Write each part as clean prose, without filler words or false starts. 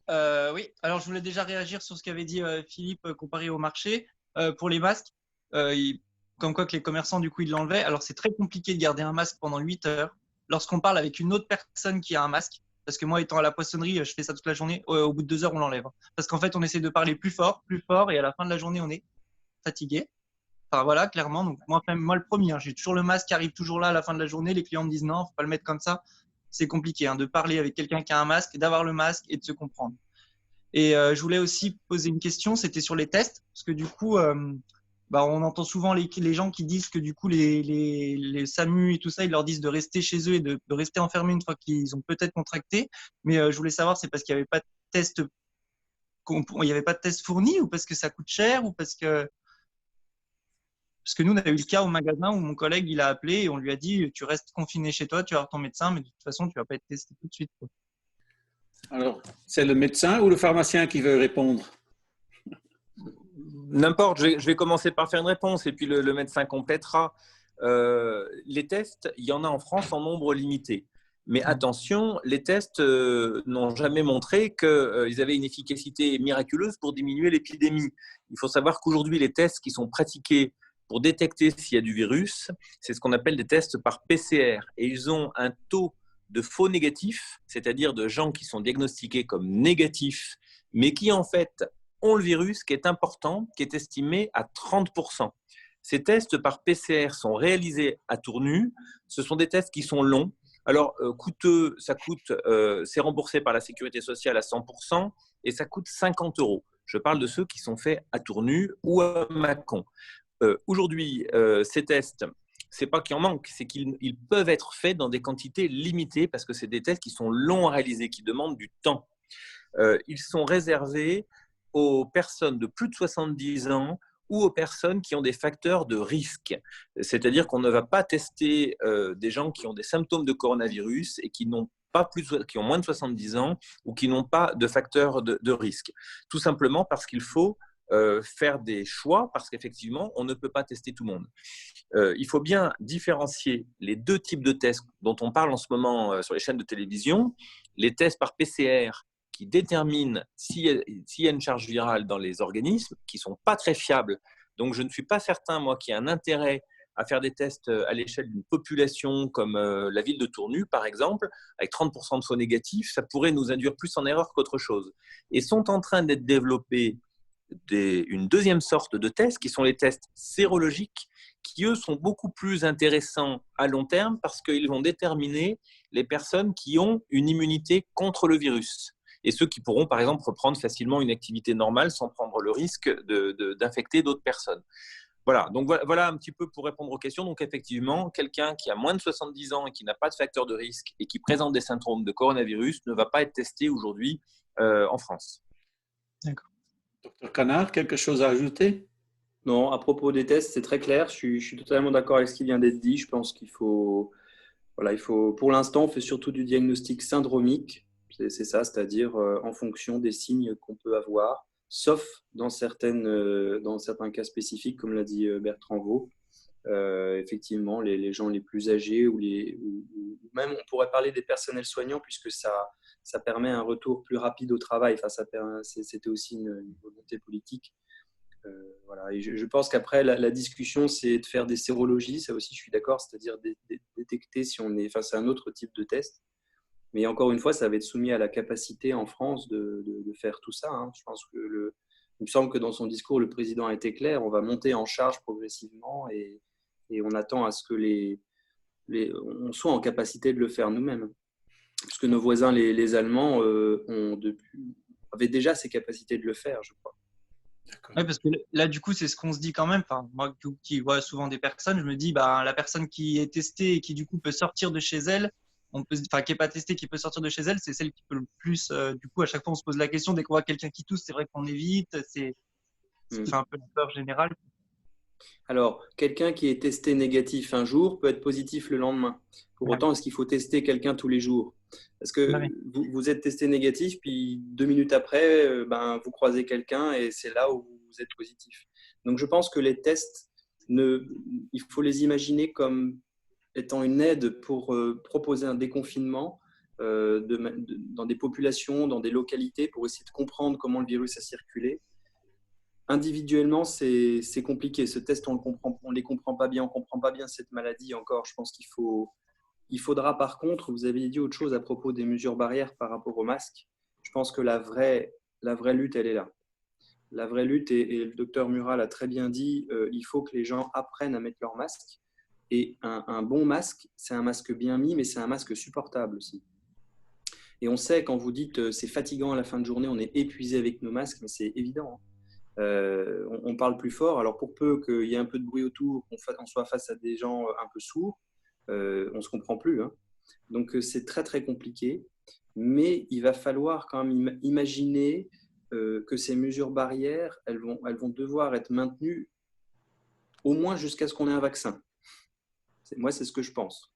Oui, alors je voulais déjà réagir sur ce qu'avait dit Philippe comparé au marché. Pour les masques, comme quoi que les commerçants, du coup, ils l'enlevaient. Alors c'est très compliqué de garder un masque pendant 8 heures lorsqu'on parle avec une autre personne qui a un masque. Parce que moi, étant à la poissonnerie, je fais ça toute la journée. Au bout de 2 heures, on l'enlève. Parce qu'en fait, on essaie de parler plus fort, et à la fin de la journée, on est fatigué. Enfin voilà, clairement. Donc moi, même moi le premier, hein, j'ai toujours le masque qui arrive toujours là à la fin de la journée. Les clients me disent non, faut pas le mettre comme ça. C'est compliqué hein, de parler avec quelqu'un qui a un masque, d'avoir le masque et de se comprendre. Et je voulais aussi poser une question, c'était sur les tests, parce que du coup, bah, on entend souvent les gens qui disent que du coup, les SAMU et tout ça, ils leur disent de rester chez eux et de rester enfermés une fois qu'ils ont peut-être contracté. Mais je voulais savoir, c'est parce qu'il n'y avait pas de test, il y avait pas de test fourni ou parce que ça coûte cher ou parce que nous, on a eu le cas au magasin où mon collègue, il a appelé et on lui a dit, tu restes confiné chez toi, tu vas voir ton médecin, mais de toute façon, tu vas pas être testé tout de suite, quoi. Alors, c'est le médecin ou le pharmacien qui veut répondre? N'importe, je vais commencer par faire une réponse et puis le médecin complétera. Les tests, il y en a en France en nombre limité. Mais attention, les tests n'ont jamais montré qu'ils avaient une efficacité miraculeuse pour diminuer l'épidémie. Il faut savoir qu'aujourd'hui, les tests qui sont pratiqués pour détecter s'il y a du virus, c'est ce qu'on appelle des tests par PCR. Et ils ont un taux de faux négatifs, c'est-à-dire de gens qui sont diagnostiqués comme négatifs, mais qui en fait ont le virus, qui est important, qui est estimé à 30%. Ces tests par PCR sont réalisés à tour nu. Ce sont des tests qui sont longs. Alors, coûteux, c'est remboursé par la sécurité sociale à 100% et ça coûte 50 €. Je parle de ceux qui sont faits à tour nu ou à Mâcon. Aujourd'hui, ces tests, c'est pas qu'il en manque, c'est qu'ils peuvent être faits dans des quantités limitées parce que c'est des tests qui sont longs à réaliser, qui demandent du temps. Ils sont réservés aux personnes de plus de 70 ans ou aux personnes qui ont des facteurs de risque. C'est-à-dire qu'on ne va pas tester des gens qui ont des symptômes de coronavirus et qui ont moins de 70 ans ou qui n'ont pas de facteurs de risque. Tout simplement parce qu'il faut faire des choix, parce qu'effectivement, on ne peut pas tester tout le monde. Il faut bien différencier les deux types de tests dont on parle en ce moment sur les chaînes de télévision. Les tests par PCR qui déterminent s'il y a une charge virale dans les organismes, qui ne sont pas très fiables. Donc, je ne suis pas certain, moi, qu'il y ait un intérêt à faire des tests à l'échelle d'une population comme la ville de Tournu, par exemple, avec 30% de faux négatifs, ça pourrait nous induire plus en erreur qu'autre chose. Et sont en train d'être développés une deuxième sorte de tests, qui sont les tests sérologiques, qui, eux, sont beaucoup plus intéressants à long terme parce qu'ils vont déterminer les personnes qui ont une immunité contre le virus et ceux qui pourront, par exemple, reprendre facilement une activité normale sans prendre le risque d'infecter d'autres personnes. Voilà, donc voilà un petit peu pour répondre aux questions. Donc effectivement, quelqu'un qui a moins de 70 ans et qui n'a pas de facteur de risque et qui présente des symptômes de coronavirus ne va pas être testé aujourd'hui en France. D'accord. Docteur Canard, quelque chose à ajouter? Non, à propos des tests, c'est très clair. Je suis totalement d'accord avec ce qui vient d'être dit. Je pense qu'il faut, voilà, pour l'instant, on fait surtout du diagnostic syndromique. C'est ça, c'est-à-dire en fonction des signes qu'on peut avoir, sauf dans certains cas spécifiques, comme l'a dit Bertrand Vaux. Effectivement, les gens les plus âgés ou même on pourrait parler des personnels soignants puisque ça permet un retour plus rapide au travail. Enfin, c'était aussi une volonté politique. Voilà. Et je pense qu'après, la discussion, c'est de faire des sérologies. Ça aussi, je suis d'accord, c'est-à-dire détecter si on est face à un autre type de test. Mais encore une fois, ça va être soumis à la capacité en France de faire tout ça. Hein. Je pense que il me semble que dans son discours, le président a été clair. On va monter en charge progressivement et on attend à ce que on soit en capacité de le faire nous-mêmes. Parce que nos voisins, les Allemands, avaient déjà ces capacités de le faire, je crois. Oui, parce que là, du coup, c'est ce qu'on se dit quand même. Enfin, moi qui vois souvent des personnes, je me dis, bah, la personne qui est testée et qui, du coup, peut sortir de chez elle, enfin, qui n'est pas testée, qui peut sortir de chez elle, c'est celle qui peut le plus. Du coup, à chaque fois, on se pose la question, dès qu'on voit quelqu'un qui tousse, c'est vrai qu'on évite. Ça fait un peu la peur générale. Alors, quelqu'un qui est testé négatif un jour peut être positif le lendemain. Pour autant, est-ce qu'il faut tester quelqu'un tous les jours? Parce que vous êtes testé négatif, puis 2 minutes après, vous croisez quelqu'un et c'est là où vous êtes positif. Donc, je pense que les tests, il faut les imaginer comme étant une aide pour proposer un déconfinement, dans des populations, dans des localités, pour essayer de comprendre comment le virus a circulé. Individuellement, c'est compliqué. Ce test, on ne les comprend pas bien, on ne comprend pas bien cette maladie encore. Je pense il faudra par contre, vous avez dit autre chose à propos des mesures barrières par rapport au masque. Je pense que la vraie lutte, elle est là. La vraie lutte, et le docteur Murat l'a très bien dit, il faut que les gens apprennent à mettre leur masque. Et un bon masque, c'est un masque bien mis, mais c'est un masque supportable aussi. Et on sait, quand vous dites c'est fatigant à la fin de journée, on est épuisé avec nos masques, mais c'est évident. On parle plus fort. Alors pour peu qu'il y ait un peu de bruit autour, qu'on soit face à des gens un peu sourds, on ne se comprend plus. Donc c'est très très compliqué. Mais il va falloir quand même imaginer que ces mesures barrières, elles vont devoir être maintenues au moins jusqu'à ce qu'on ait un vaccin. Moi, c'est ce que je pense.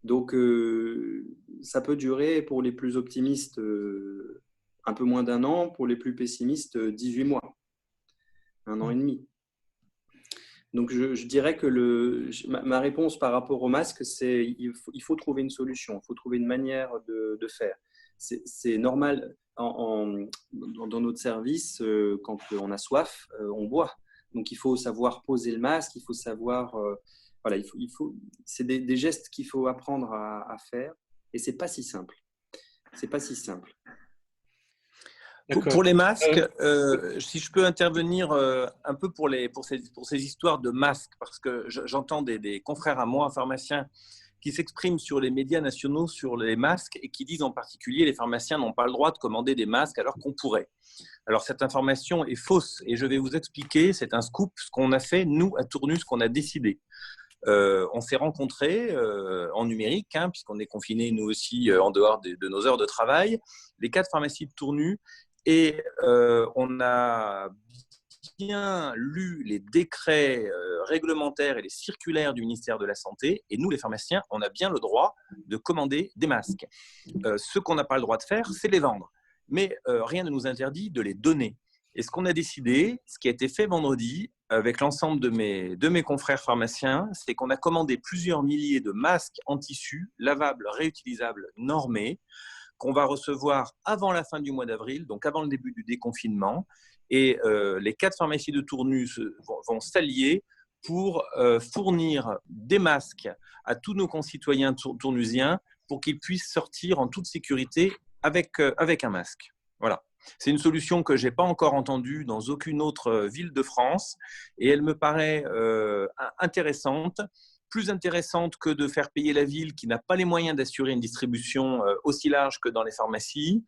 Donc, ça peut durer pour les plus optimistes un peu moins d'1 an, pour les plus pessimistes 18 mois, 1 an et demi. Donc, je dirais que ma réponse par rapport au masque, c'est il faut trouver une solution, il faut trouver une manière de faire. C'est normal, dans notre service, quand on a soif, on boit. Donc, il faut savoir poser le masque, il faut savoir… voilà, c'est des gestes qu'il faut apprendre à faire et c'est pas si simple. C'est pas si simple. Pour les masques, si je peux intervenir un peu pour ces histoires de masques, parce que j'entends des confrères à moi, pharmaciens, qui s'expriment sur les médias nationaux sur les masques et qui disent en particulier les pharmaciens n'ont pas le droit de commander des masques alors qu'on pourrait. Alors cette information est fausse et je vais vous expliquer, c'est un scoop, ce qu'on a fait, nous, à Tournus, ce qu'on a décidé. On s'est rencontrés en numérique, puisqu'on est confinés nous aussi en dehors de nos heures de travail, les 4 pharmacies de Tournus, et on a bien lu les décrets réglementaires et les circulaires du ministère de la Santé, et nous les pharmaciens, on a bien le droit de commander des masques. Ce qu'on n'a pas le droit de faire, c'est les vendre, mais rien ne nous interdit de les donner. Et ce qu'on a décidé, ce qui a été fait vendredi, avec l'ensemble de mes confrères pharmaciens, c'est qu'on a commandé plusieurs milliers de masques en tissu, lavables, réutilisables, normés, qu'on va recevoir avant la fin du mois d'avril, donc avant le début du déconfinement. Et les 4 pharmacies de Tournus vont s'allier pour fournir des masques à tous nos concitoyens tournusiens pour qu'ils puissent sortir en toute sécurité avec un masque. Voilà. C'est une solution que je n'ai pas encore entendue dans aucune autre ville de France et elle me paraît intéressante, plus intéressante que de faire payer la ville qui n'a pas les moyens d'assurer une distribution aussi large que dans les pharmacies.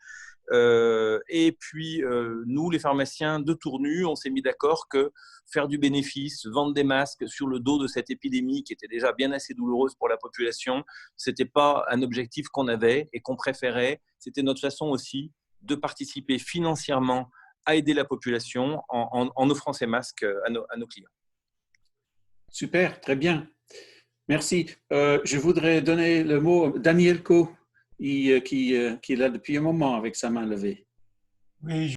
Et puis, nous, les pharmaciens de Tournus, on s'est mis d'accord que faire du bénéfice, vendre des masques sur le dos de cette épidémie qui était déjà bien assez douloureuse pour la population, ce n'était pas un objectif qu'on avait et qu'on préférait. C'était notre façon aussi de participer financièrement à aider la population en offrant ces masques à nos clients. Super, très bien. Merci. Je voudrais donner le mot à Daniel Co, qui est là depuis un moment avec sa main levée. Oui,